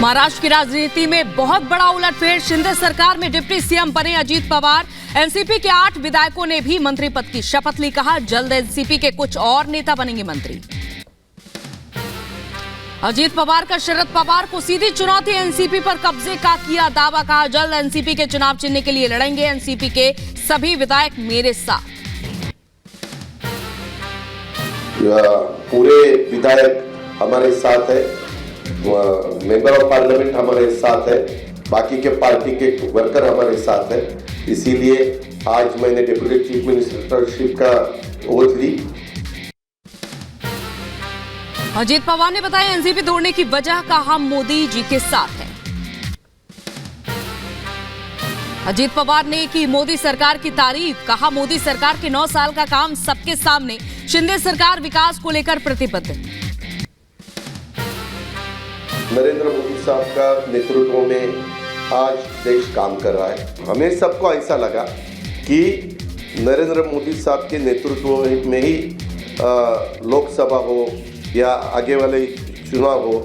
महाराष्ट्र की राजनीति में बहुत बड़ा उलटफेर। शिंदे सरकार में डिप्टी सीएम बने अजीत पवार। एनसीपी के 8 विधायकों ने भी मंत्री पद की शपथ ली। कहा जल्द एनसीपी के कुछ और नेता बनेंगे मंत्री। अजीत पवार का शरद पवार को सीधी चुनौती। एनसीपी पर कब्जे का किया दावा। कहा जल्द एनसीपी के चुनाव चिन्ह के लिए लड़ेंगे। एनसीपी के सभी विधायक मेरे साथ। पूरे विधायक हमारे साथ है, मेंबर ऑफ पार्लियामेंट हमारे साथ है, बाकी के पार्टी के वर्कर हमारे साथ है। इसीलिए आज मैंने डिप्टी चीफ मिनिस्टरशिप का ओथ ली। अजीत पवार ने बताया एनसीपी तोड़ने की वजह। कहा मोदी जी के साथ है। अजीत पवार ने की मोदी सरकार की तारीफ। कहा मोदी सरकार के 9 साल का काम सबके सामने। शिंदे सरकार विकास को लेकर प्रतिबद्ध। नरेंद्र मोदी साहब का नेतृत्व में आज देश काम कर रहा है। हमें सबको ऐसा लगा कि नरेंद्र मोदी साहब के नेतृत्व में ही लोकसभा हो या आगे वाले चुनाव हो।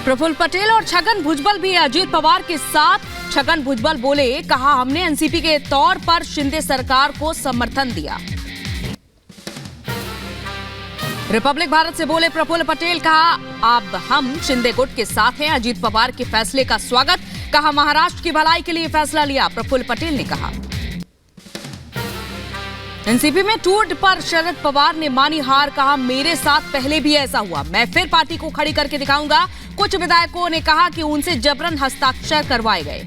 प्रफुल्ल पटेल और छगन भुजबल भी अजीत पवार के साथ। छगन भुजबल बोले, कहा हमने एनसीपी के तौर पर शिंदे सरकार को समर्थन दिया। रिपब्लिक भारत से बोले प्रफुल्ल पटेल। कहा अब हम शिंदे गुट के साथ हैं। अजीत पवार के फैसले का स्वागत। कहा महाराष्ट्र की भलाई के लिए फैसला लिया। प्रफुल्ल पटेल ने कहा एनसीपी में टूट पर शरद पवार ने मानी हार। कहा मेरे साथ पहले भी ऐसा हुआ, मैं फिर पार्टी को खड़ी करके दिखाऊंगा। कुछ विधायकों ने कहा कि उनसे जबरन हस्ताक्षर करवाए गए।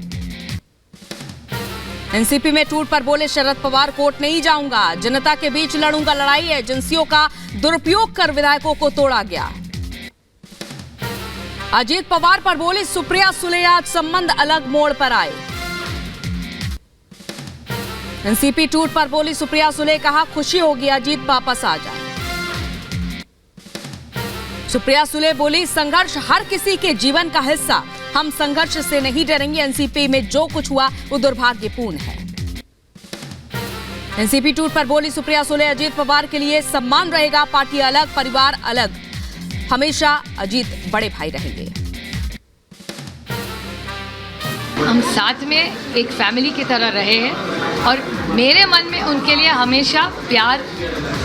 एनसीपी में टूट पर बोले शरद पवार कोर्ट नहीं जाऊंगा, जनता के बीच लड़ूंगा लड़ाई। एजेंसियों का दुरुपयोग कर विधायकों को तोड़ा गया। अजीत पवार पर बोली सुप्रिया सुले आज संबंध अलग मोड़ पर आए। एनसीपी टूट पर बोली सुप्रिया सुले। कहा खुशी होगी अजीत वापस आ जाए। सुप्रिया सुले बोली संघर्ष हर किसी के जीवन का हिस्सा, हम संघर्ष से नहीं डरेंगे। एनसीपी में जो कुछ हुआ वो दुर्भाग्यपूर्ण है। एनसीपी टूट पर बोली सुप्रिया सुले। अजीत पवार के लिए सम्मान रहेगा, पार्टी अलग परिवार अलग, हमेशा अजीत बड़े भाई रहेंगे। हम साथ में एक फैमिली की तरह रहे हैं और मेरे मन में उनके लिए हमेशा प्यार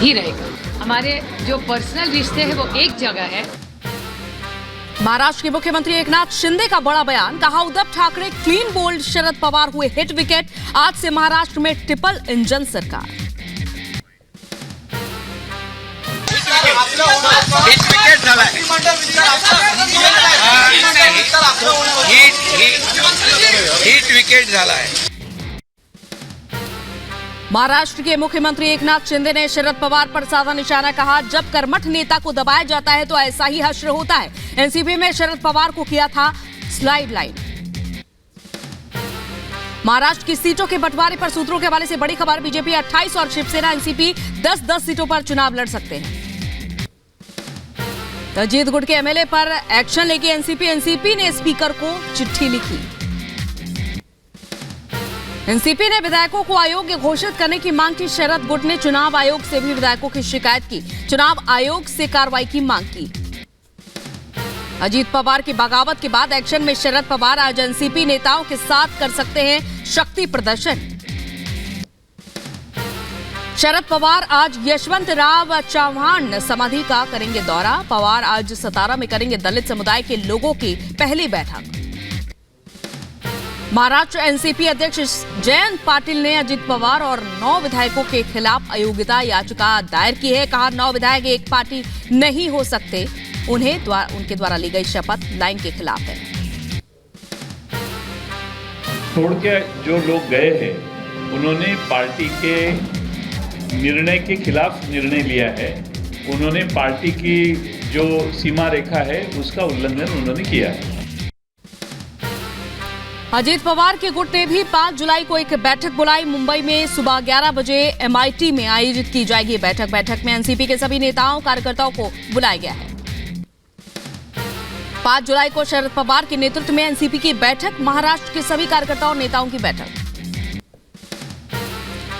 ही रहेगा। हमारे जो पर्सनल रिश्ते हैं वो एक जगह है। महाराष्ट्र के मुख्यमंत्री एकनाथ शिंदे का बड़ा बयान। कहा उद्धव ठाकरे क्लीन बोल्ड, शरद पवार हुए हिट विकेट। आज से महाराष्ट्र में ट्रिपल इंजन सरकार। हिट विकेट झाला है। महाराष्ट्र के मुख्यमंत्री एकनाथ शिंदे ने शरद पवार पर साधा निशाना। कहा जब कर्मठ नेता को दबाया जाता है तो ऐसा ही हश्र होता है। एनसीपी में शरद पवार को किया था स्लाइड लाइन। महाराष्ट्र की सीटों के बंटवारे पर सूत्रों के हवाले से बड़ी खबर। बीजेपी 28 और शिवसेना एनसीपी 10-10 सीटों पर चुनाव लड़ सकते हैं। अजीत गुट के एमएलए पर एक्शन लेगी एनसीपी ने स्पीकर को चिट्ठी लिखी। एनसीपी ने विधायकों को अयोग्य घोषित करने की मांग की। शरद गुट ने चुनाव आयोग से भी विधायकों की शिकायत की। चुनाव आयोग से कार्रवाई की मांग की। अजीत पवार की बगावत के बाद एक्शन में शरद पवार आज एनसीपी नेताओं के साथ कर सकते हैं शक्ति प्रदर्शन। शरद पवार आज यशवंतराव चव्हाण समाधि का करेंगे दौरा। पवार आज सतारा में करेंगे दलित समुदाय के लोगों की पहली बैठक। महाराष्ट्र एनसीपी अध्यक्ष जयंत पाटिल ने अजीत पवार और 9 विधायकों के खिलाफ अयोग्यता याचिका दायर की है। कहा 9 विधायक एक पार्टी नहीं हो सकते। उनके द्वारा ली गई शपथ लाइन के खिलाफ है। छोड़ के जो लोग गए हैं उन्होंने पार्टी के निर्णय के खिलाफ निर्णय लिया है। उन्होंने पार्टी की जो सीमा रेखा है उसका उल्लंघन उन्होंने किया है। अजीत पवार के गुट ने भी 5 जुलाई को एक बैठक बुलाई। मुंबई में सुबह 11 बजे MIT में आयोजित की जाएगी बैठक में एनसीपी के सभी नेताओं कार्यकर्ताओं को बुलाया गया है। 5 जुलाई को शरद पवार के नेतृत्व में एनसीपी की बैठक। महाराष्ट्र के सभी कार्यकर्ताओं और नेताओं की बैठक।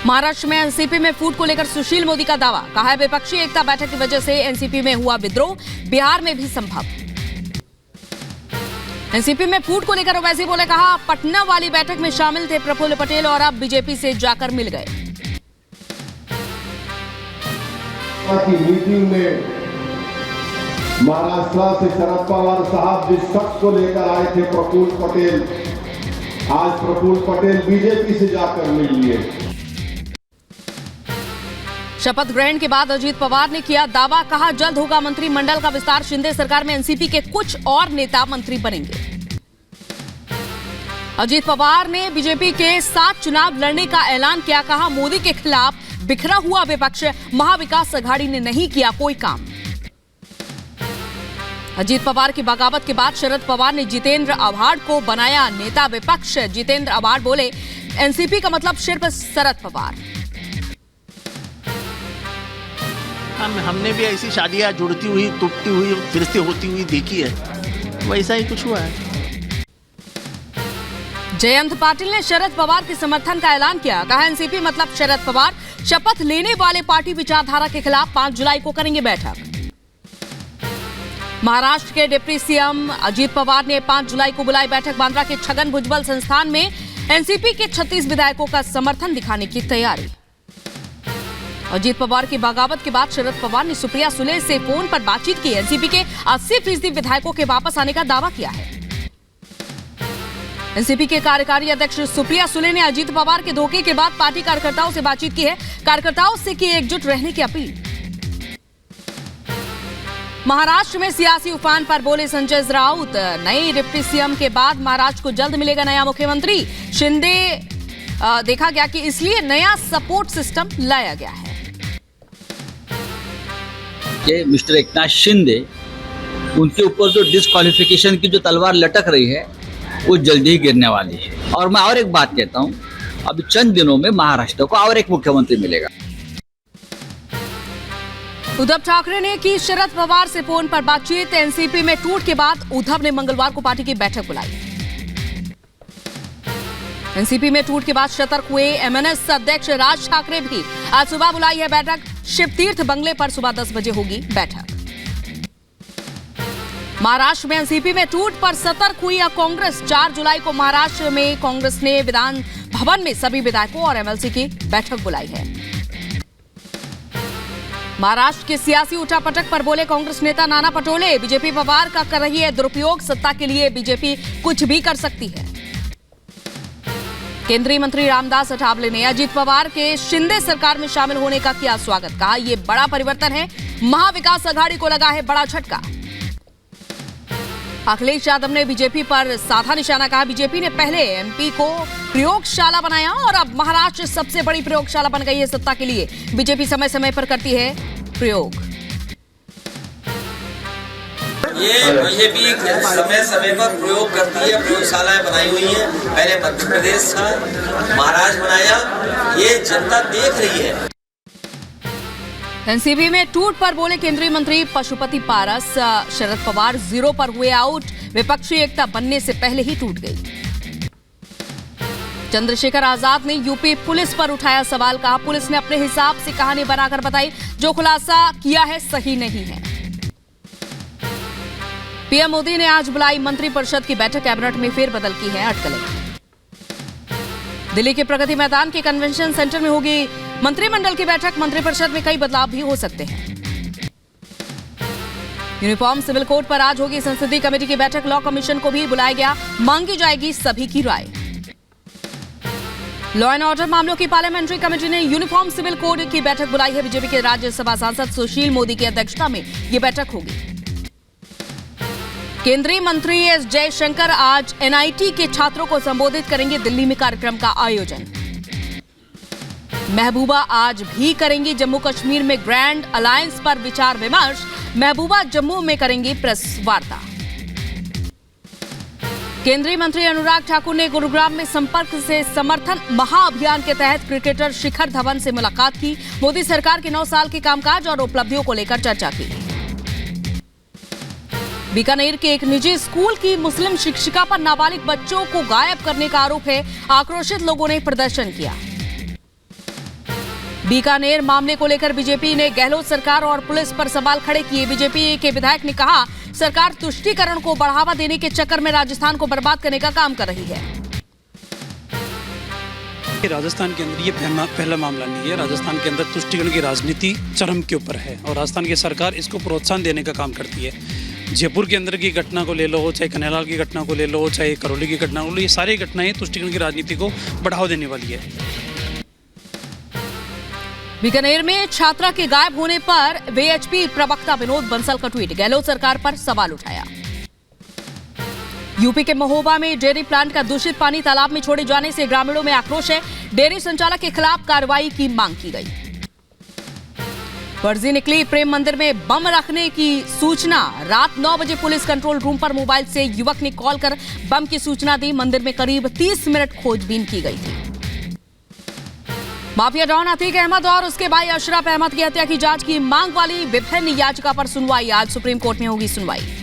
महाराष्ट्र में एनसीपी में फूट को लेकर सुशील मोदी का दावा, कहा है विपक्षी एकता बैठक की वजह से एनसीपी में हुआ विद्रोह, बिहार में भी संभव। एनसीपी में फूट को लेकर ओवैसी बोले, कहा पटना वाली बैठक में शामिल थे प्रफुल्ल पटेल और अब बीजेपी से जाकर मिल गए। की मीटिंग में महाराष्ट्र से शरद पवार साहब जिस शख्स को लेकर आए थे प्रफुल्ल पटेल, आज प्रफुल्ल पटेल बीजेपी से जाकर मिल लिए। शपथ ग्रहण के बाद अजीत पवार ने किया दावा, कहा जल्द होगा मंत्रिमंडल का विस्तार, शिंदे सरकार में एनसीपी के कुछ और नेता मंत्री बनेंगे। अजीत पवार ने बीजेपी के साथ चुनाव लड़ने का ऐलान किया, कहा मोदी के खिलाफ बिखरा हुआ विपक्ष, महाविकास अघाड़ी ने नहीं किया कोई काम। अजीत पवार की बगावत के बाद शरद पवार ने जितेंद्र आव्हाड को बनाया नेता विपक्ष। जितेंद्र आव्हाड बोले, एनसीपी का मतलब सिर्फ शरद पवार। हमने भी ऐसी शादियां जुड़ती हुई, टूटती हुई, फिर से होती हुई देखी है, वैसा ही कुछ हुआ है। जयंत पाटिल ने शरद पवार के समर्थन का ऐलान किया, कहा एनसीपी मतलब शरद पवार, शपथ लेने वाले पार्टी विचारधारा के खिलाफ 5 जुलाई को करेंगे बैठक। महाराष्ट्र के डिप्टी सीएम अजीत पवार ने 5 जुलाई को बुलाई बैठक। बांद्रा के छगन भुजबल संस्थान में एनसीपी के 36 विधायकों का समर्थन दिखाने की तैयारी। अजीत पवार की बगावत के बाद शरद पवार ने सुप्रिया सुले से फोन पर बातचीत की। एनसीपी के 80% विधायकों के वापस आने का दावा किया है। एनसीपी के कार्यकारी अध्यक्ष सुप्रिया सुले ने अजीत पवार के धोखे के बाद पार्टी कार्यकर्ताओं से बातचीत की है। कार्यकर्ताओं से की एकजुट रहने की अपील। महाराष्ट्र में सियासी उफान पर बोले संजय राउत, नए डिप्टी सीएम के बाद महाराष्ट्र को जल्द मिलेगा नया मुख्यमंत्री। शिंदे देखा गया कि इसलिए नया सपोर्ट सिस्टम लाया गया है। मिस्टर एकनाथ शिंदे, उनके ऊपर जो डिस्क्वालिफिकेशन की जो तलवार लटक रही है वो जल्दी ही गिरने वाली है। और मैं और एक बात कहता हूं, अभी चंद दिनों में महाराष्ट्र को और एक मुख्यमंत्री मिलेगा। उद्धव ठाकरे ने की शरद पवार से फोन पर बातचीत। एनसीपी में टूट के बाद उद्धव ने मंगलवार को पार्टी की बैठक बुलाई। एनसीपी में टूट के बाद सतर्क हुए एमएनएस अध्यक्ष राज ठाकरे भी आज सुबह बुलाई है बैठक। शिवतीर्थ बंगले पर सुबह 10 बजे होगी बैठक। महाराष्ट्र में एनसीपी में टूट पर सतर्क हुई कांग्रेस। 4 जुलाई को महाराष्ट्र में कांग्रेस ने विधान भवन में सभी विधायकों और एमएलसी की बैठक बुलाई है। महाराष्ट्र के सियासी उठापटक पर बोले कांग्रेस नेता नाना पटोले, बीजेपी पवार का कर रही है दुरुपयोग, सत्ता के लिए बीजेपी कुछ भी कर सकती है। केंद्रीय मंत्री रामदास अठावले ने अजीत पवार के शिंदे सरकार में शामिल होने का किया स्वागत, कहा यह बड़ा परिवर्तन है, महाविकास अघाड़ी को लगा है बड़ा झटका। अखिलेश यादव ने बीजेपी पर साधा निशाना, कहा बीजेपी ने पहले एमपी को प्रयोगशाला बनाया और अब महाराष्ट्र सबसे बड़ी प्रयोगशाला बन गई है सत्ता के लिए। बीजेपी समय समय पर करती है प्रयोग। ये बीजेपी समय समय पर प्रयोग करती है, प्रयोगशालाएं बनाई हुई हैं। पहले मध्य प्रदेश था, महाराष्ट्र बनाया, ये जनता देख रही है। एनसीपी में टूट पर बोले केंद्रीय मंत्री पशुपति पारस, शरद पवार 0 पर हुए आउट, विपक्षी एकता बनने से पहले ही टूट गई। चंद्रशेखर आजाद ने यूपी पुलिस पर उठाया सवाल, कहा पुलिस ने अपने हिसाब से कहानी बनाकर बताई, जो खुलासा किया है सही नहीं है। पीएम मोदी ने आज बुलाई मंत्रिपरिषद की बैठक, कैबिनेट में फेरबदल की है अटकलें। दिल्ली के प्रगति मैदान के कन्वेंशन सेंटर में होगी मंत्रिमंडल की बैठक, मंत्रिपरिषद में कई बदलाव भी हो सकते हैं। यूनिफॉर्म सिविल कोड पर आज होगी संसदीय कमेटी की बैठक, लॉ कमीशन को भी बुलाया गया, मांगी जाएगी सभी की राय। लॉ एंड ऑर्डर मामलों की पार्लियामेंट्री कमेटी ने यूनिफॉर्म सिविल कोड की बैठक बुलाई है। बीजेपी के राज्यसभा सांसद सुशील मोदी की अध्यक्षता में यह बैठक होगी। केंद्रीय मंत्री एस जयशंकर आज एनआईटी के छात्रों को संबोधित करेंगे, दिल्ली में कार्यक्रम का आयोजन। महबूबा आज भी करेंगी जम्मू कश्मीर में ग्रैंड अलायंस पर विचार विमर्श, महबूबा जम्मू में करेंगी प्रेस वार्ता। केंद्रीय मंत्री अनुराग ठाकुर ने गुरुग्राम में संपर्क से समर्थन महाअभियान के तहत क्रिकेटर शिखर धवन से मुलाकात की, मोदी सरकार के 9 साल के कामकाज और उपलब्धियों को लेकर चर्चा की। बीकानेर के एक निजी स्कूल की मुस्लिम शिक्षिका पर नाबालिग बच्चों को गायब करने का आरोप है, आक्रोशित लोगों ने प्रदर्शन किया। बीकानेर मामले को लेकर बीजेपी ने गहलोत सरकार और पुलिस पर सवाल खड़े किए। बीजेपी के विधायक ने कहा, सरकार तुष्टीकरण को बढ़ावा देने के चक्कर में राजस्थान को बर्बाद करने का काम कर रही है। राजस्थान के अंदर ये पहला मामला नहीं है। राजस्थान के अंदर तुष्टीकरण की राजनीति चरम के ऊपर है और राजस्थान की सरकार इसको प्रोत्साहन देने का काम करती है। जयपुर के अंदर की घटना को ले लो, चाहे कन्हैयालाल की घटना को ले लो, चाहे करौली की घटना को ले लो, ये सारी घटनाएं तुष्टीकरण की राजनीति को बढ़ावा देने वाली है। बीकानेर में छात्रा के गायब होने पर वीएचपी प्रवक्ता विनोद बंसल का ट्वीट, गहलोत सरकार पर सवाल उठाया। यूपी के महोबा में डेयरी प्लांट का दूषित पानी तालाब में छोड़े जाने से ग्रामीणों में आक्रोश है। डेयरी संचालक के खिलाफ कार्रवाई की मांग की गई। फर्जी निकली प्रेम मंदिर में बम रखने की सूचना, रात 9 बजे पुलिस कंट्रोल रूम पर मोबाइल से युवक ने कॉल कर बम की सूचना दी। मंदिर में करीब 30 मिनट खोजबीन की गई थी। माफिया डॉन अतीक अहमद और उसके भाई अशरफ अहमद की हत्या की जांच की मांग वाली विभिन्न याचिका पर सुनवाई। आज सुप्रीम कोर्ट में होगी सुनवाई।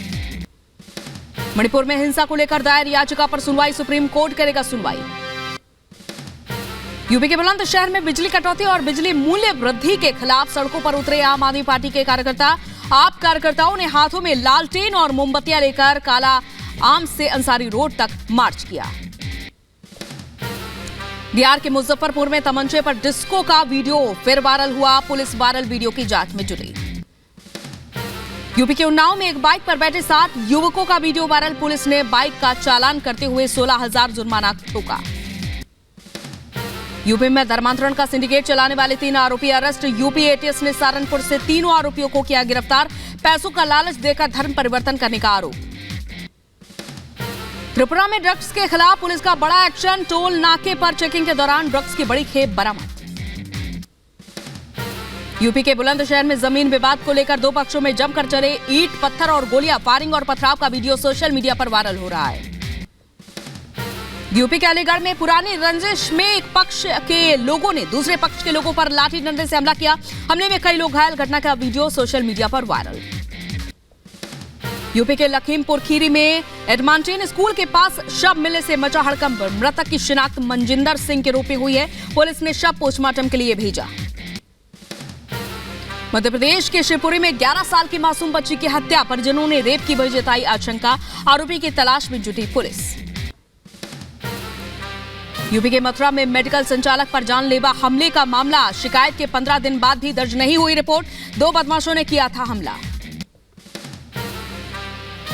मणिपुर में हिंसा को लेकर दायर याचिका पर सुनवाई, सुप्रीम कोर्ट करेगा सुनवाई। यूपी के बुलंदशहर में बिजली कटौती और बिजली मूल्य वृद्धि के खिलाफ सड़कों पर उतरे आम आदमी पार्टी के कार्यकर्ता। आप कार्यकर्ताओं ने हाथों में लालटेन और मोमबत्तियां लेकर काला आम से अंसारी रोड तक मार्च किया। बिहार के मुजफ्फरपुर में तमंचे पर डिस्को का वीडियो फिर वायरल हुआ। पुलिस वायरल वीडियो की जांच में जुटी। यूपी के उन्नाव में एक बाइक पर बैठे 7 युवकों का वीडियो वायरल। पुलिस ने बाइक का चालान करते हुए 16,000 जुर्माना ठोका। यूपी में धर्मांतरण का सिंडिकेट चलाने वाले 3 आरोपी अरेस्ट। यूपी एटीएस ने सहारनपुर से तीनों आरोपियों को किया गिरफ्तार। पैसों का लालच देकर धर्म परिवर्तन करने का आरोप। त्रिपुरा में ड्रग्स के खिलाफ पुलिस का बड़ा एक्शन। टोल नाके पर चेकिंग के दौरान ड्रग्स की बड़ी खेप बरामद। यूपी के बुलंदशहर में जमीन विवाद को लेकर 2 पक्षों में जमकर चले ईंट पत्थर और गोलियां। फायरिंग और पथराव का वीडियो सोशल मीडिया पर वायरल हो रहा है। यूपी के अलीगढ़ में पुरानी रंजिश में एक पक्ष के लोगों ने दूसरे पक्ष के लोगों पर लाठी डंडे से हमला किया। हमले में कई लोग घायल। घटना का वीडियो सोशल मीडिया पर वायरल। यूपी के लखीमपुर खीरी में एडमांटेन स्कूल के पास शव मिलने से मचा हड़कंप। मृतक की शिनाख्त मनजिंदर सिंह के रूप में हुई है। पुलिस ने शव पोस्टमार्टम के लिए भेजा। मध्य प्रदेश के शिवपुरी में 11 साल की मासूम बच्ची की हत्या। परिजनों ने रेप की वजह जताई आशंका। आरोपी की तलाश में जुटी पुलिस। यूपी के मथुरा में मेडिकल संचालक पर जानलेवा हमले का मामला। शिकायत के 15 दिन बाद भी दर्ज नहीं हुई रिपोर्ट। 2 बदमाशों ने किया था हमला।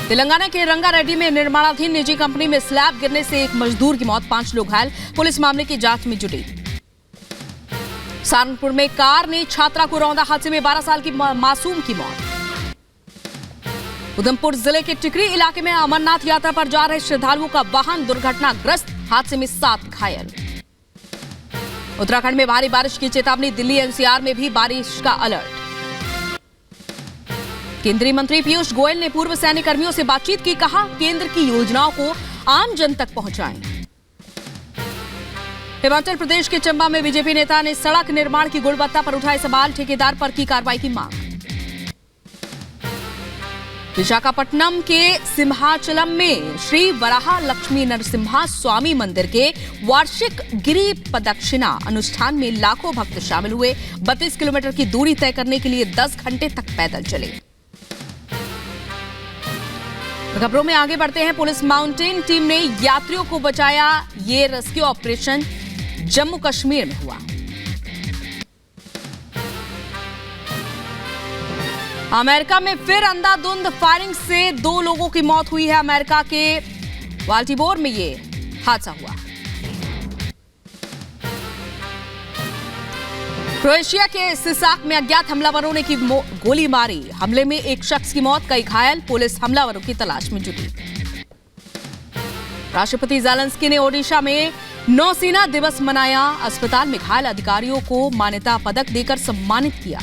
तेलंगाना के रंगारेड्डी में निर्माणाधीन निजी कंपनी में स्लैब गिरने से एक मजदूर की मौत, 5 लोग घायल। पुलिस मामले की जांच में जुटी। सहारनपुर में कार ने छात्रा को रौंदा। हादसे में 12 साल की मासूम की मौत। उधमपुर जिले के टिकरी इलाके में अमरनाथ यात्रा पर जा रहे श्रद्धालुओं का वाहन दुर्घटनाग्रस्त। हादसे में 7 घायल। उत्तराखंड में भारी बारिश की चेतावनी। दिल्ली एनसीआर में भी बारिश का अलर्ट। केंद्रीय मंत्री पीयूष गोयल ने पूर्व सैनिक कर्मियों से बातचीत की। कहा, केंद्र की योजनाओं को आम जन तक पहुंचाएं। हिमाचल प्रदेश के चंबा में बीजेपी नेता ने सड़क निर्माण की गुणवत्ता पर उठाए सवाल। ठेकेदार पर की कार्रवाई की मांग। विशाखापट्टनम के सिंहाचलम में श्री वराह लक्ष्मी नरसिम्हा स्वामी मंदिर के वार्षिक गिरी प्रदक्षिणा अनुष्ठान में लाखों भक्त शामिल हुए। 32 किलोमीटर की दूरी तय करने के लिए 10 घंटे तक पैदल चले। खबरों में आगे बढ़ते हैं। पुलिस माउंटेन टीम ने यात्रियों को बचाया। ये रेस्क्यू ऑपरेशन जम्मू कश्मीर में हुआ। अमेरिका में फिर अंधाधुंध फायरिंग से 2 लोगों की मौत हुई है। अमेरिका के बाल्टीमोर में ये हादसा हुआ। क्रोएशिया के सिसाक में अज्ञात हमलावरों ने की गोली मारी। हमले में एक शख्स की मौत, कई घायल। पुलिस हमलावरों की तलाश में जुटी। राष्ट्रपति ज़ेलेंस्की ने ओडिशा में नौसेना दिवस मनाया। अस्पताल में घायल अधिकारियों को मान्यता पदक देकर सम्मानित किया।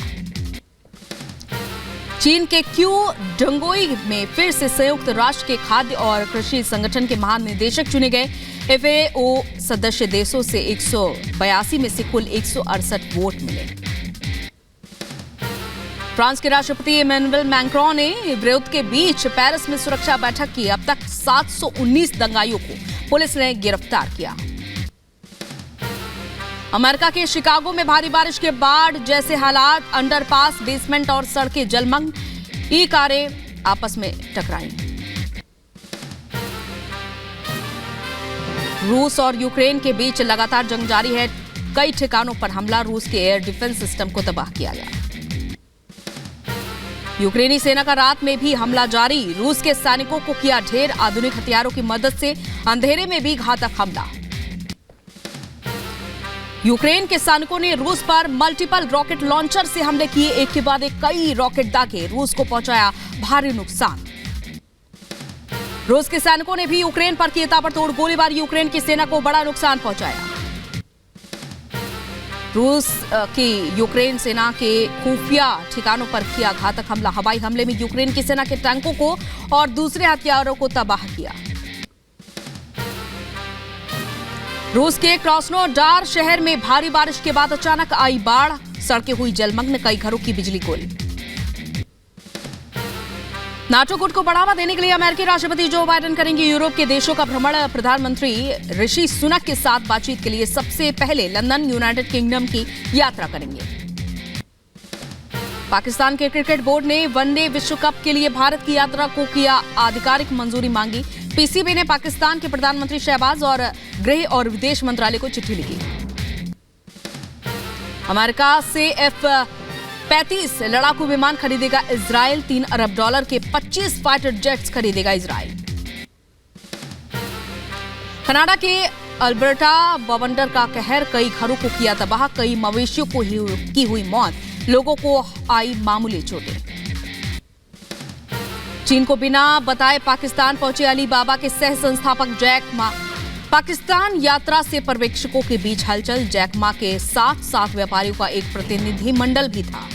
चीन के क्यू डंगोई में फिर से संयुक्त राष्ट्र के खाद्य और कृषि संगठन के महानिदेशक चुने गए। एफएओ सदस्य देशों से 182 में से कुल 168 वोट मिले। फ्रांस के राष्ट्रपति इमैनुअल मैक्रों ने विरोध के बीच पेरिस में सुरक्षा बैठक की। अब तक 719 दंगाइयों को पुलिस ने गिरफ्तार किया। अमेरिका के शिकागो में भारी बारिश के बाढ़ जैसे हालात, अंडरपास, बेसमेंट और सड़कें जलमग्न, ई कारें आपस में टकराई। रूस और यूक्रेन के बीच लगातार जंग जारी है। कई ठिकानों पर हमला, रूस के एयर डिफेंस सिस्टम को तबाह किया गया। यूक्रेनी सेना का रात में भी हमला जारी, रूस के सैनिकों को किया ढेर, आधुनिक हथियारों की मदद से अंधेरे में भी घातक हमला। यूक्रेन के सैनिकों ने रूस पर मल्टीपल रॉकेट लॉन्चर से हमले किए, एक के बाद एक कई रॉकेट दागे, रूस को पहुंचाया भारी नुकसान। रूस के सैनिकों ने भी यूक्रेन पर किए ताबड़तोड़ गोलीबारी, यूक्रेन की सेना को बड़ा नुकसान पहुंचाया। रूस की यूक्रेन सेना के खुफिया ठिकानों पर किया घातक हमला, हवाई हमले में यूक्रेन की सेना के टैंकों को और दूसरे हथियारों को तबाह किया। रूस के क्रास्नोडार शहर में भारी बारिश के बाद अचानक आई बाढ़, सड़कें हुई जलमग्न, कई घरों की बिजली गुल। नाटो गुट को बढ़ावा देने के लिए अमेरिकी राष्ट्रपति जो बाइडेन करेंगे यूरोप के देशों का भ्रमण। प्रधानमंत्री ऋषि सुनक के साथ बातचीत के लिए सबसे पहले लंदन, यूनाइटेड किंगडम की यात्रा करेंगे। पाकिस्तान के क्रिकेट बोर्ड ने वनडे विश्व कप के लिए भारत की यात्रा को किया आधिकारिक मंजूरी मांगी। पीसीबी ने पाकिस्तान के प्रधानमंत्री शहबाज और गृह और विदेश मंत्रालय को चिट्ठी लिखी। अमेरिका से F-35 लड़ाकू विमान खरीदेगा इजराइल, $3 अरब के 25 फाइटर जेट्स खरीदेगा इजराइल। कनाडा के अल्बर्टा बवंडर का कहर, कई घरों को किया तबाह, कई मवेशियों को की हुई मौत, लोगों को आई मामूली चोटें। चीन को बिना बताए पाकिस्तान पहुंचे अली बाबा के सह संस्थापक जैक मा। पाकिस्तान यात्रा से पर्यवेक्षकों के बीच हलचल, जैक मा के साथ व्यापारियों का एक प्रतिनिधि मंडल भी था।